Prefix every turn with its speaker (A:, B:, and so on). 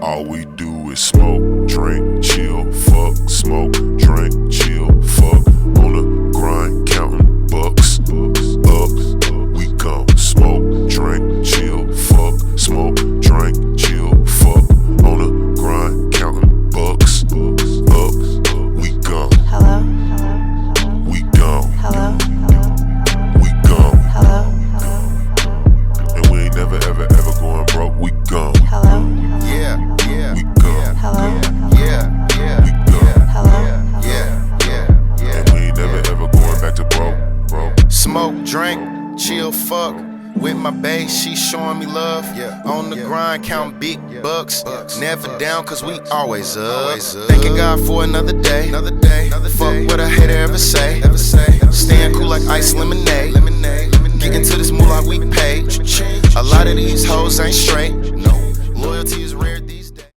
A: All we do is smoke, drink, chill, fuck, smoke, drink, chill, fuck. On the grind, counting bucks, ups, we gon' smoke, drink, chill, fuck, smoke, drink, chill, fuck. On the grind, counting bucks, ups, we gon'.
B: Hello,
A: we gon'.
B: hello,
A: we gon'.
B: hello,
A: And we ain't never ever ever going broke, we gon'.
B: hello,
C: Yeah,
A: we gon'.
B: hello,
C: yeah, yeah,
A: we gon'.
B: hello,
C: yeah.
A: And we ain't never ever going back to broke.
C: Smoke, drink, chill, fuck. With my bae, she showing me love. On the grind, count big bucks. Never down, cause we always up. Thanking God for another day. Fuck what a hater ever say. Staying cool like ice lemonade. Getting to this moolah we pay. A lot of these hoes ain't straight. Loyalty is rare these days.